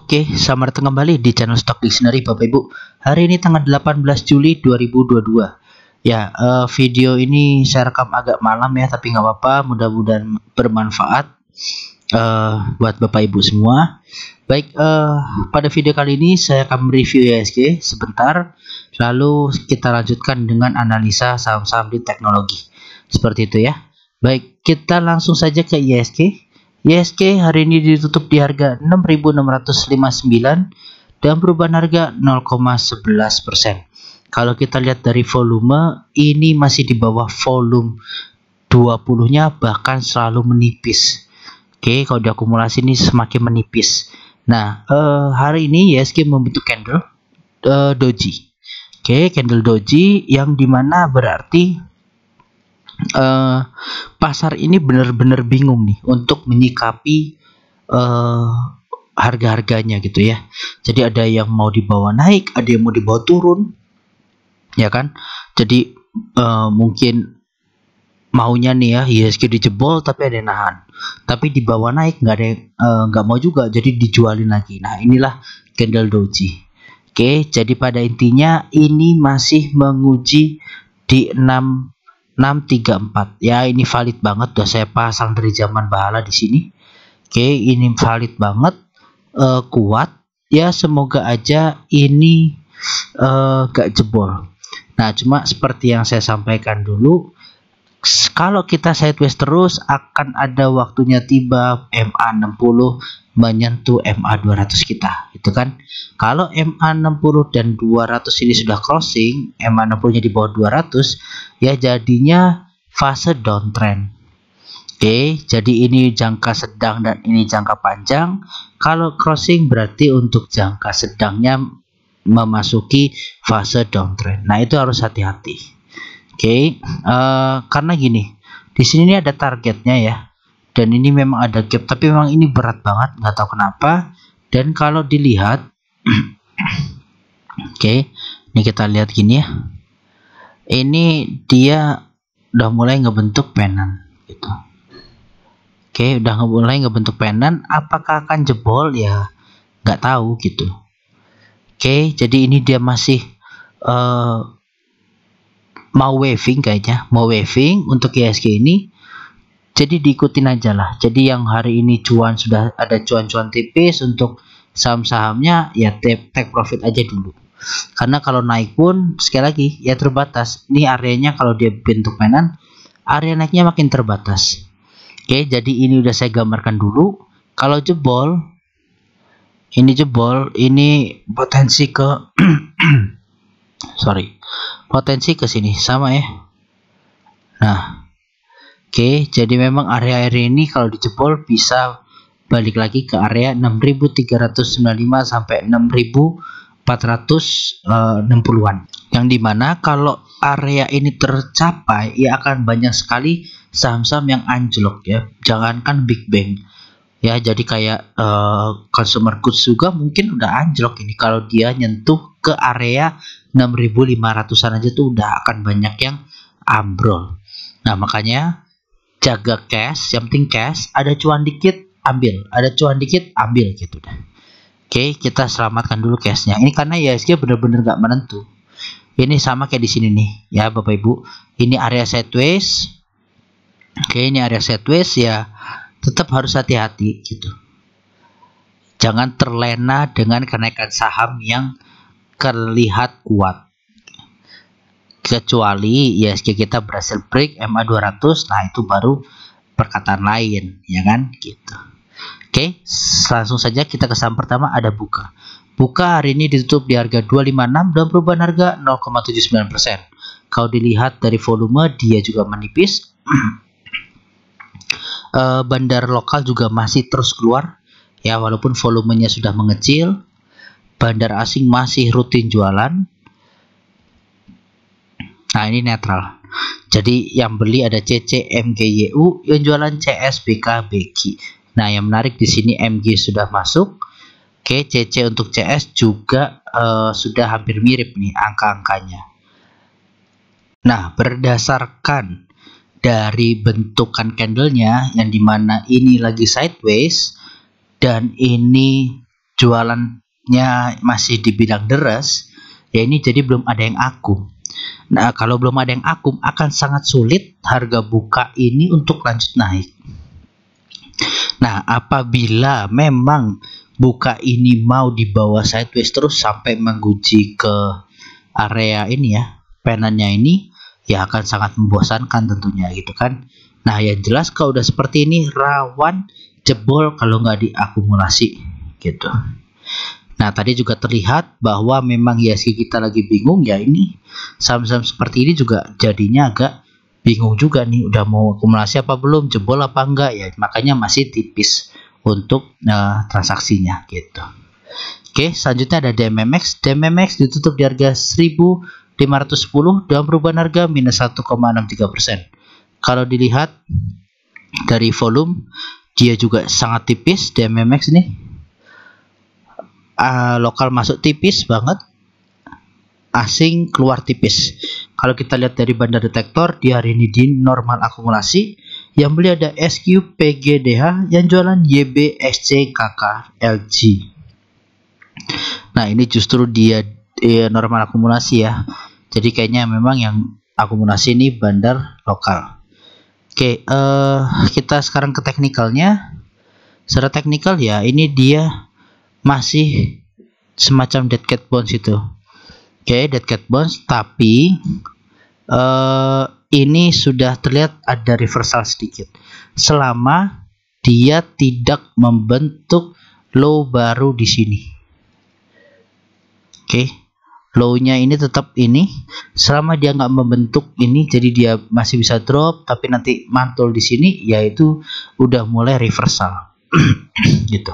Oke, selamat datang kembali di channel Stock Dictionary Bapak Ibu. Hari ini tanggal 18 Juli 2022. Ya, video ini saya rekam agak malam ya, tapi nggak apa-apa. Mudah-mudahan bermanfaat buat Bapak Ibu semua. Baik, pada video kali ini saya akan mereview IHSG sebentar, lalu kita lanjutkan dengan analisa saham-saham di teknologi. Seperti itu ya. Baik, kita langsung saja ke IHSG. IHSG hari ini ditutup di harga 6.659 dan perubahan harga 0,11%. Kalau kita lihat dari volume, ini masih di bawah volume 20-nya, bahkan selalu menipis. Oke, kalau diakumulasi ini semakin menipis. Nah, hari ini IHSG membentuk candle doji. Oke, candle doji yang dimana berarti pasar ini benar-benar bingung nih untuk menyikapi harga-harganya gitu ya. Jadi ada yang mau dibawa naik, ada yang mau dibawa turun, ya kan? Jadi mungkin maunya nih ya IHSG dijebol tapi ada yang nahan, tapi dibawa naik nggak ada yang nggak mau juga, jadi dijualin lagi. Nah, inilah candle doji. Oke, jadi pada intinya ini masih menguji di 634 ya, ini valid banget, udah saya pasang dari zaman bahala di sini. Oke, ini valid banget, kuat ya, semoga aja ini gak jebol. Nah, cuma seperti yang saya sampaikan dulu, kalau kita sideways terus akan ada waktunya tiba MA60 menyentuh MA200 kita, itu kan. Kalau MA60 dan 200 ini sudah crossing, MA60 nya di bawah 200 ya, jadinya fase downtrend. Oke, jadi ini jangka sedang dan ini jangka panjang. Kalau crossing berarti untuk jangka sedangnya memasuki fase downtrend. Nah, itu harus hati-hati. Oke, karena gini, di sini ada targetnya ya, dan ini memang ada gap, tapi memang ini berat banget, nggak tahu kenapa. Dan kalau dilihat, oke, ini kita lihat gini ya, ini dia udah mulai ngebentuk penan gitu. Oke, udah mulai ngebentuk penan, apakah akan jebol ya nggak tahu gitu. Oke, jadi ini dia masih mau waving kayaknya, mau waving untuk IHSG ini. Jadi diikutin aja lah. Jadi yang hari ini cuan sudah ada cuan-cuan tipis, untuk saham-sahamnya ya take profit aja dulu. Karena kalau naik pun sekali lagi ya terbatas. Ini areanya kalau dia bentuk mainan, area naiknya makin terbatas. Oke, jadi ini udah saya gambarkan dulu. Kalau jebol, ini potensi ke potensi ke sini sama ya. Nah, oke, jadi memang area-area ini kalau dijebol bisa balik lagi ke area 6.395 sampai 6.460-an. Yang dimana kalau area ini tercapai ya akan banyak sekali saham-saham yang anjlok ya. Jangankan Big Bang. Ya, jadi kayak consumer goods juga mungkin udah anjlok ini. Kalau dia nyentuh ke area 6.500-an aja tuh udah akan banyak yang ambrol. Nah, makanya jaga cash, yang penting cash, ada cuan dikit ambil, ada cuan dikit ambil gitu dah. Oke, kita selamatkan dulu cashnya. Ini karena IHSG bener-bener gak menentu. Ini sama kayak di sini nih ya Bapak Ibu. Ini area sideways. Oke, ini area sideways ya, tetap harus hati-hati gitu. Jangan terlena dengan kenaikan saham yang terlihat kuat. Kecuali IHSG kita berhasil break MA200, nah itu baru perkataan lain, ya kan gitu. Oke, langsung saja kita ke saham pertama, ada Buka. Buka hari ini ditutup di harga 256 dan perubahan harga 0,79%. Kalau dilihat dari volume, dia juga menipis. Bandar lokal juga masih terus keluar ya, walaupun volumenya sudah mengecil. Bandar asing masih rutin jualan. Nah, ini netral. Jadi yang beli ada CC, MG, YU, yang jualan CS, BK, BG. Nah, yang menarik di sini MG sudah masuk. Oke, CC untuk CS juga sudah hampir mirip nih angka-angkanya. Nah, berdasarkan dari bentukan candlenya yang dimana ini lagi sideways dan ini jualannya masih dibilang deres, ya ini jadi belum ada yang akum. Nah, kalau belum ada yang akum akan sangat sulit harga buka ini untuk lanjut naik. Nah, apabila memang buka ini mau di bawah sideways terus sampai menguji ke area ini ya, penannya ini, ya akan sangat membosankan tentunya gitu kan. Nah, yang jelas kalau udah seperti ini rawan jebol kalau nggak diakumulasi gitu. Nah, tadi juga terlihat bahwa memang IHSG kita lagi bingung ya, ini saham-saham seperti ini juga jadinya agak bingung juga nih, udah mau akumulasi apa belum, jebol apa enggak ya, makanya masih tipis untuk transaksinya gitu. Oke, selanjutnya ada DMMX. DMMX ditutup di harga 1510 dan perubahan harga minus 1,63%. Kalau dilihat dari volume, dia juga sangat tipis DMMX nih. Lokal masuk tipis banget, asing keluar tipis. Kalau kita lihat dari bandar detektor, di hari ini di normal akumulasi. Yang beli ada SQ, PGDH, yang jualan YB, SC, KK, LG. Nah, ini justru dia normal akumulasi ya. Jadi kayaknya memang yang akumulasi ini bandar lokal. Oke, kita sekarang ke teknikalnya. Secara teknikal ya, ini dia masih semacam dead cat bounce itu. Oke, dead cat bounce, tapi ini sudah terlihat ada reversal sedikit selama dia tidak membentuk low baru di sini. Oke, low-nya ini tetap ini, selama dia nggak membentuk ini, jadi dia masih bisa drop, tapi nanti mantul di sini, yaitu udah mulai reversal gitu.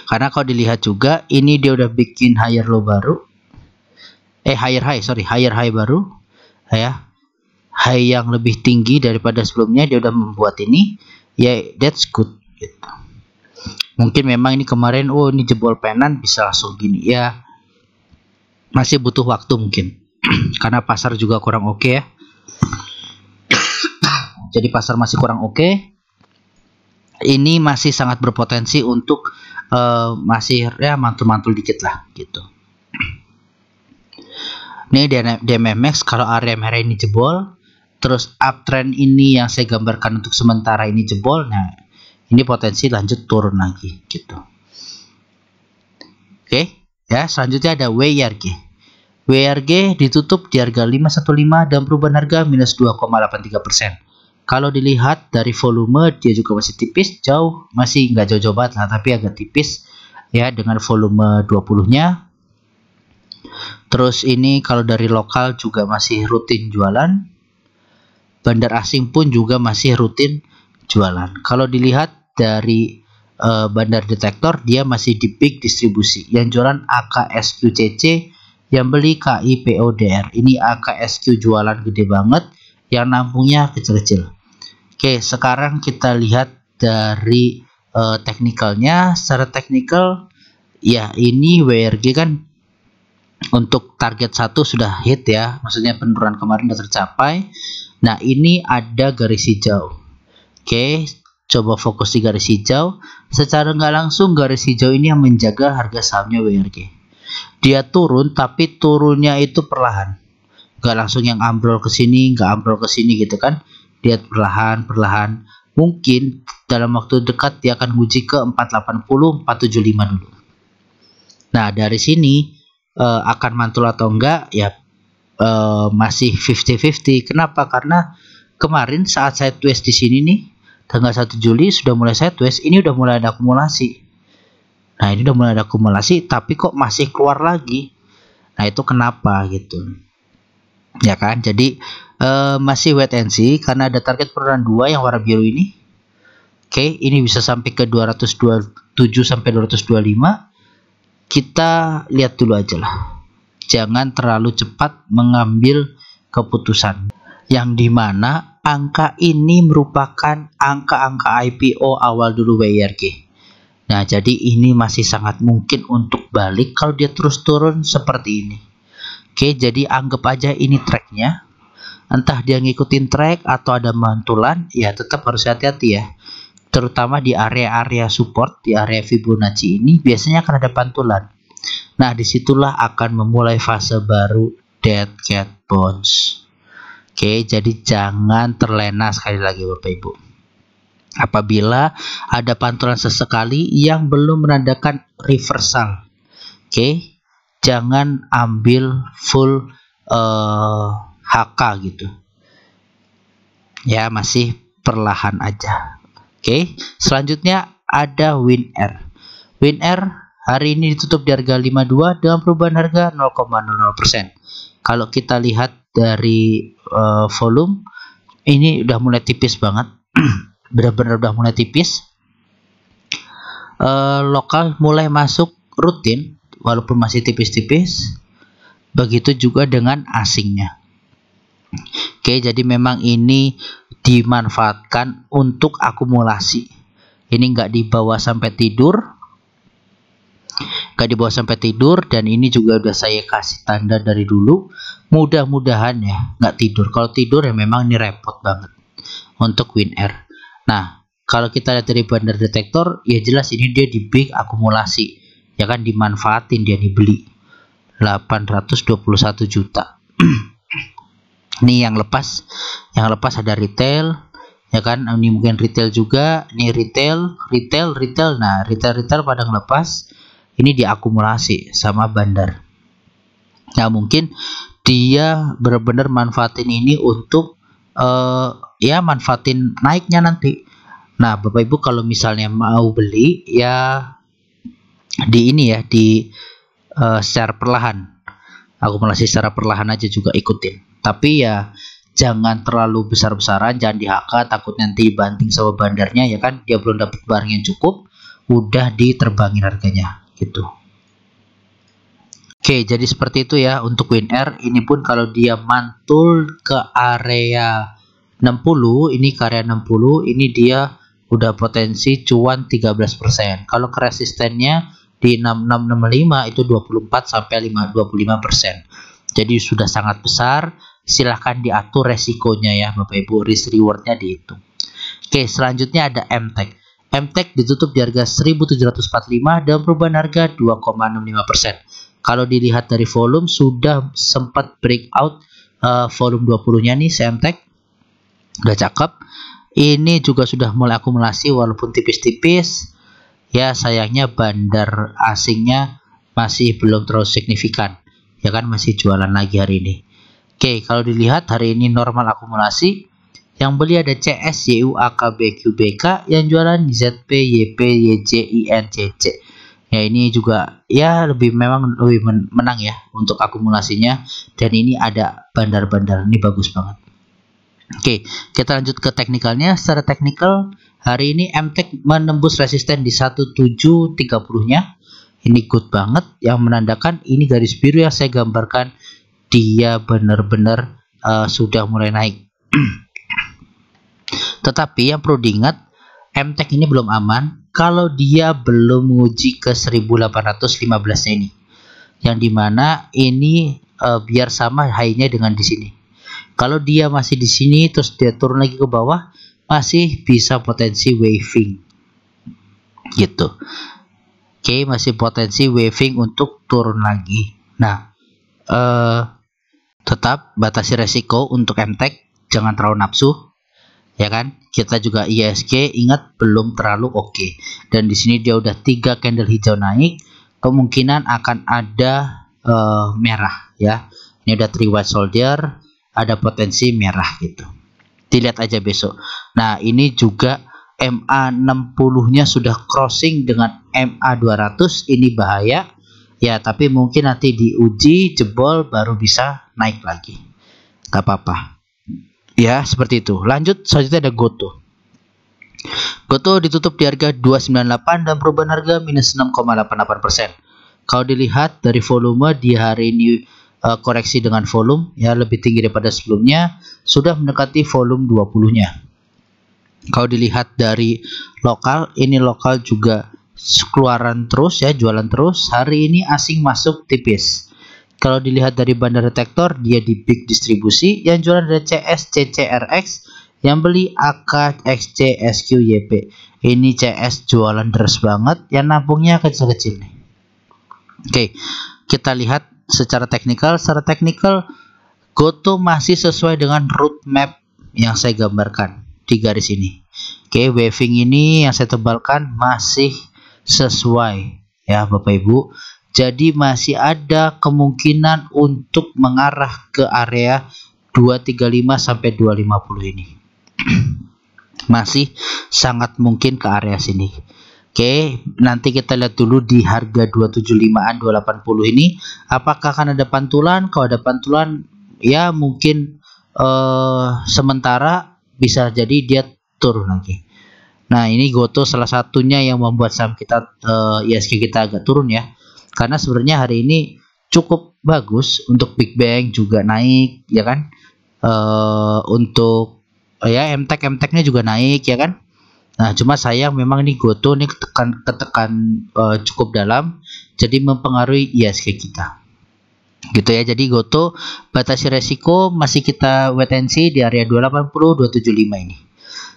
Karena kalau dilihat juga ini dia udah bikin higher low baru, higher high baru ya, high yang lebih tinggi daripada sebelumnya, dia udah membuat ini ya, that's good gitu. Mungkin memang ini kemarin ini jebol penan bisa langsung gini ya, masih butuh waktu mungkin karena pasar juga kurang oke ya. Jadi pasar masih kurang oke. Ini masih sangat berpotensi untuk masih ya mantul-mantul dikit lah gitu. Ini DMMX, kalau area merah ini jebol, terus uptrend ini yang saya gambarkan untuk sementara ini jebol, nah ini potensi lanjut turun lagi gitu. Oke. Ya, selanjutnya ada WYRG. WYRG ditutup di harga 515 dan perubahan harga minus 2,83%. Kalau dilihat dari volume, dia juga masih tipis, masih nggak jauh-jauh banget lah, tapi agak tipis ya dengan volume 20-nya. Terus ini kalau dari lokal juga masih rutin jualan. Bandar asing pun juga masih rutin jualan. Kalau dilihat dari bandar detektor, dia masih di peak distribusi. Yang jualan AKSQCC, yang beli KIPODR. Ini AKSQ jualan gede banget, yang nampungnya kecil-kecil. Oke, sekarang kita lihat dari teknikalnya. Secara teknikal ya, ini WRG kan untuk target 1 sudah hit ya, maksudnya penurunan kemarin sudah tercapai. Nah, ini ada garis hijau. Oke, coba fokus di garis hijau. Secara nggak langsung garis hijau ini yang menjaga harga sahamnya WRG. Dia turun, tapi turunnya itu perlahan, nggak langsung yang ambrol ke sini, nggak ambrol ke sini gitu kan. Dia perlahan. Mungkin dalam waktu dekat dia akan uji ke 480, 475 dulu. Nah, dari sini akan mantul atau enggak ya, masih 50-50. Kenapa? Karena kemarin saat sideways di sini nih, tanggal 1 Juli sudah mulai sideways, ini udah mulai ada akumulasi. Nah, ini udah mulai ada akumulasi, tapi kok masih keluar lagi. Nah, itu kenapa gitu. Ya kan? Jadi masih wait and see karena ada target penurunan 2 yang warna biru ini. Oke, ini bisa sampai ke 227 sampai 225. Kita lihat dulu aja lah. Jangan terlalu cepat mengambil keputusan. Yang dimana angka ini merupakan angka-angka IPO awal dulu WYRG. Nah, jadi ini masih sangat mungkin untuk balik kalau dia terus turun seperti ini. Oke, jadi anggap aja ini tracknya. Entah dia ngikutin track atau ada mantulan, ya tetap harus hati-hati ya. terutama di area-area support, di area Fibonacci ini biasanya akan ada pantulan. Nah, disitulah akan memulai fase baru dead cat bounce. Oke, jadi jangan terlena sekali lagi Bapak Ibu. Apabila ada pantulan sesekali yang belum menandakan reversal, oke, jangan ambil full HK gitu. Ya, masih perlahan aja. Oke, selanjutnya ada WinR. WinR hari ini ditutup di harga 52 dengan perubahan harga 0,00%. Kalau kita lihat dari volume, ini udah mulai tipis banget. Benar-benar udah mulai tipis. Lokal mulai masuk rutin walaupun masih tipis-tipis. Begitu juga dengan asingnya. Oke, jadi memang ini dimanfaatkan untuk akumulasi. Ini nggak dibawa sampai tidur. Nggak dibawa sampai tidur, dan ini juga udah saya kasih tanda dari dulu. Mudah-mudahan ya nggak tidur. Kalau tidur ya memang ini repot banget untuk WinR. Nah, kalau kita lihat dari bandar detektor, ya jelas ini dia di big akumulasi. Ya kan, dimanfaatin dia dibeli 821 juta. Ini yang lepas ada retail, ya kan, ini mungkin retail juga, ini retail. Nah, retail pada ngelepas, ini diakumulasi sama bandar. Nah, mungkin dia benar-benar manfaatin ini untuk ya manfaatin naiknya nanti. Nah, Bapak Ibu kalau misalnya mau beli ya di ini ya, di secara perlahan, akumulasi secara perlahan aja juga ikutin. Tapi ya jangan terlalu besar-besaran, jangan di HK, takut nanti banting sama bandarnya, ya kan, dia belum dapat barang yang cukup, udah diterbangin harganya gitu. Oke, jadi seperti itu ya untuk WinR. Ini pun kalau dia mantul ke area 60, ini ke area 60, ini dia udah potensi cuan 13%. Kalau ke resistennya di 6665 itu 24 sampai 25%. Jadi sudah sangat besar. Silahkan diatur resikonya ya Bapak Ibu, risk rewardnya dihitung. Oke, selanjutnya ada MTech. MTech ditutup di harga 1745 dan perubahan harga 2,65%. Kalau dilihat dari volume, sudah sempat breakout volume 20-nya nih MTech. Udah cakep. Ini juga sudah mulai akumulasi walaupun tipis-tipis. Ya, sayangnya bandar asingnya masih belum terlalu signifikan. Ya kan, masih jualan lagi hari ini. Oke, kalau dilihat hari ini normal akumulasi. Yang beli ada CS, YU, AKB, QBK. Yang jualan ZP, YP, YJ, IN, CC. Ya, ini juga ya memang lebih menang ya untuk akumulasinya. Dan ini ada bandar-bandar, ini bagus banget. Oke, kita lanjut ke teknikalnya. Secara teknikal, hari ini MTech menembus resisten di 1730-nya. Ini good banget, yang menandakan ini garis biru yang saya gambarkan, dia benar-benar sudah mulai naik. Tetapi yang perlu diingat, MTech ini belum aman kalau dia belum menguji ke 1815-nya ini. Yang dimana ini biar sama high-nya dengan di sini. Kalau dia masih di sini terus dia turun lagi ke bawah, masih bisa potensi waving. Gitu. Oke, masih potensi waving untuk turun lagi. Nah, tetap batasi resiko untuk MTech, jangan terlalu nafsu, ya kan. Kita juga ISG, ingat belum terlalu oke. Dan di sini dia udah 3 candle hijau naik, kemungkinan akan ada merah ya. Ini udah 3 white soldier, ada potensi merah gitu. Dilihat aja besok. Nah, ini juga MA60-nya sudah crossing dengan MA200, ini bahaya. Ya, tapi mungkin nanti diuji jebol baru bisa naik lagi. Gak apa-apa. Ya, seperti itu. Lanjut, selanjutnya ada GoTo. GoTo ditutup di harga 298 dan perubahan harga minus 6,88%. Kalau dilihat dari volume di hari ini koreksi dengan volume ya lebih tinggi daripada sebelumnya, sudah mendekati volume 20-nya. Kalau dilihat dari lokal, ini lokal juga keluaran terus ya, jualan terus. Hari ini asing masuk tipis. Kalau dilihat dari bandar detektor, dia di big distribusi. Yang jualan ada CS, CCRX, Yang beli AK, XC, SQ, YP. Ini CS jualan deres banget, yang nabungnya kecil-kecil nih. Oke, kita lihat secara teknikal. Secara teknikal, Goto masih sesuai dengan roadmap yang saya gambarkan di garis ini. Oke, waving ini yang saya tebalkan masih sesuai ya Bapak Ibu. Jadi masih ada kemungkinan untuk mengarah ke area 235 sampai 250 ini. Masih sangat mungkin ke area sini. Oke, nanti kita lihat dulu di harga 275-an 280 ini apakah akan ada pantulan. Kalau ada pantulan ya mungkin sementara bisa jadi dia turun lagi. Nah, ini Goto salah satunya yang membuat saham kita ISG kita agak turun ya. Karena sebenarnya hari ini cukup bagus untuk Big Bang juga naik ya kan. Untuk ya MTEK-nya juga naik ya kan. Nah, cuma sayang memang ini Goto ini ketekan cukup dalam, jadi mempengaruhi ISG kita. Gitu ya. Jadi Goto batasi resiko masih kita wait and see di area 280 275 ini.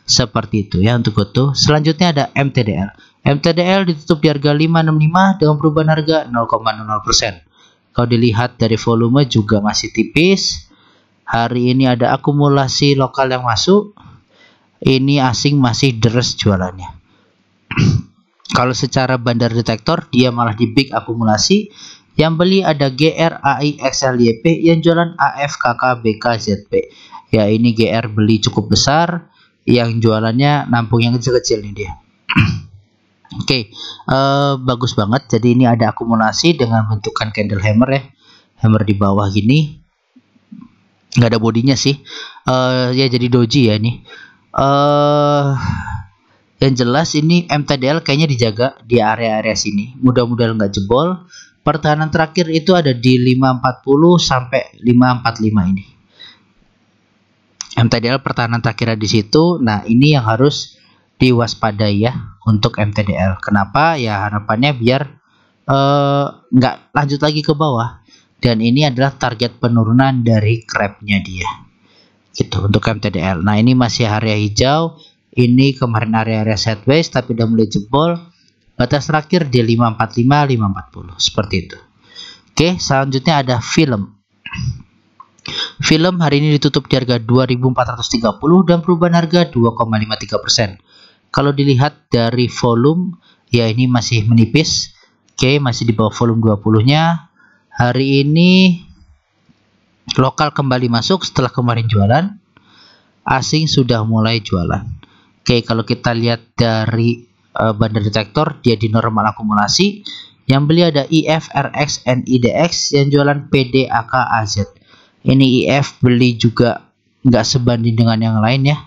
Seperti itu ya untuk Goto. Selanjutnya ada MTDL. MTDL ditutup di harga 565 dengan perubahan harga 0,00%. Kalau dilihat dari volume juga masih tipis. Hari ini ada akumulasi lokal yang masuk. Ini asing masih deres jualannya. Kalau secara bandar detektor dia malah di big akumulasi. Yang beli ada GR, AI, XL, YP. Yang jualan AF, KK, BK, ZP. Ya ini GR beli cukup besar. Yang jualannya nampung yang kecil-kecil nih dia. Oke, bagus banget. Jadi ini ada akumulasi dengan bentukan candle hammer ya. Hammer di bawah gini. Nggak ada bodinya sih. Ya jadi doji ya ini. Yang jelas ini MTDL kayaknya dijaga di area-area sini. Mudah-mudahan nggak jebol. Pertahanan terakhir itu ada di 540 sampai 545 ini. MTDL pertahanan terakhir di situ. Nah, ini yang harus diwaspadai ya untuk MTDL. Kenapa? Ya harapannya biar nggak lanjut lagi ke bawah. Dan ini adalah target penurunan dari crabnya dia. Gitu untuk MTDL. Nah, ini masih area hijau. Ini kemarin area-area sideways tapi udah mulai jebol. Batas terakhir di 545 540 seperti itu. Oke, selanjutnya ada film. Film hari ini ditutup di harga 2.430 dan perubahan harga 2,53%. Kalau dilihat dari volume, ya ini masih menipis. Oke, masih di bawah volume 20-nya. Hari ini lokal kembali masuk setelah kemarin jualan. Asing sudah mulai jualan. Oke, kalau kita lihat dari bandar detektor, dia di normal akumulasi. Yang beli ada IF, RX, NIDX. Yang jualan PD, AK, AZ. Ini IF beli juga nggak sebanding dengan yang lain ya.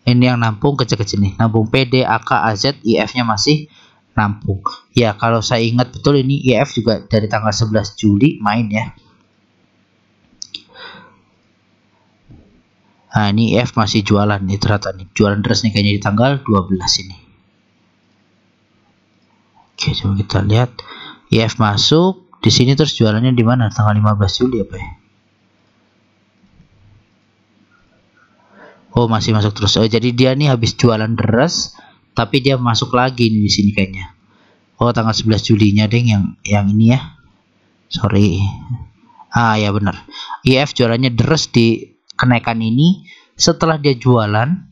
Ini yang nampung kecil-kecil nih. Nampung PD, AK, AZ, IF-nya masih nampung. Ya, kalau saya ingat betul ini IF juga dari tanggal 11 Juli main ya. Nah, ini IF masih jualan nih ternyata nih. Jualan terus nih kayaknya di tanggal 12 ini. Oke, coba kita lihat. IF masuk di sini terus jualannya di mana? Tanggal 15 Juli apa ya? Oh, masih masuk terus. Oh, jadi dia nih habis jualan deres tapi dia masuk lagi nih di sini kayaknya. Oh, tanggal 11 Julinya deng yang ini ya. Sorry. Ah, ya benar. IF jualannya deres di kenaikan ini. Setelah dia jualan,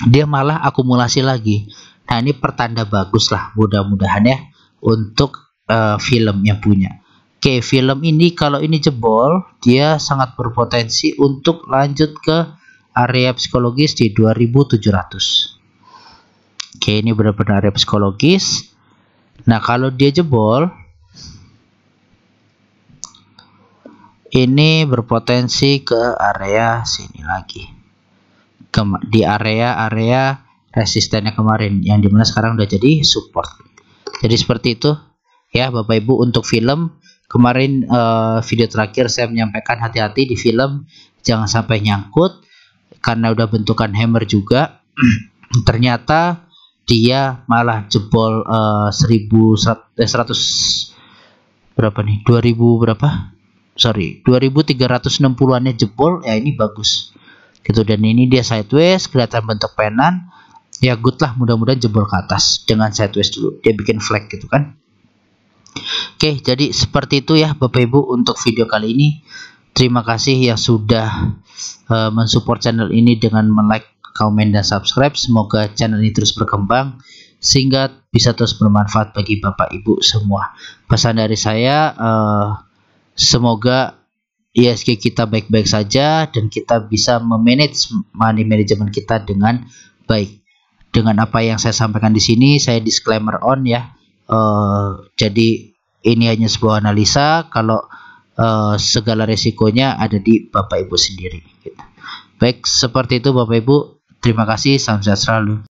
dia malah akumulasi lagi. Nah, ini pertanda bagus lah mudah-mudahan ya untuk film yang punya. Oke, film ini kalau ini jebol, dia sangat berpotensi untuk lanjut ke area psikologis di 2700. Oke, ini benar-benar area psikologis. Nah, kalau dia jebol, ini berpotensi ke area sini lagi. Di area resistennya kemarin, yang dimana sekarang udah jadi support. Jadi seperti itu ya Bapak Ibu untuk film. Kemarin video terakhir saya menyampaikan hati-hati di film, jangan sampai nyangkut. Karena udah bentukan hammer juga. Ternyata dia malah jebol 1100 berapa nih? 2000 berapa? Sorry, 2360-annya jebol. Ya ini bagus. gitu. Dan ini dia sideways, kelihatan bentuk penan. Ya good lah, mudah-mudahan jebol ke atas dengan sideways dulu. Dia bikin flag gitu kan. Oke, jadi seperti itu ya Bapak Ibu untuk video kali ini. Terima kasih yang sudah mensupport channel ini dengan like, komen, dan subscribe. Semoga channel ini terus berkembang sehingga bisa terus bermanfaat bagi Bapak Ibu semua. Pesan dari saya, semoga ISG kita baik-baik saja dan kita bisa memanage money management kita dengan baik. Dengan apa yang saya sampaikan di sini, saya disclaimer on ya. Jadi ini hanya sebuah analisa. Kalau segala resikonya ada di Bapak Ibu sendiri gitu. Baik, seperti itu Bapak Ibu. Terima kasih, salam sehat selalu.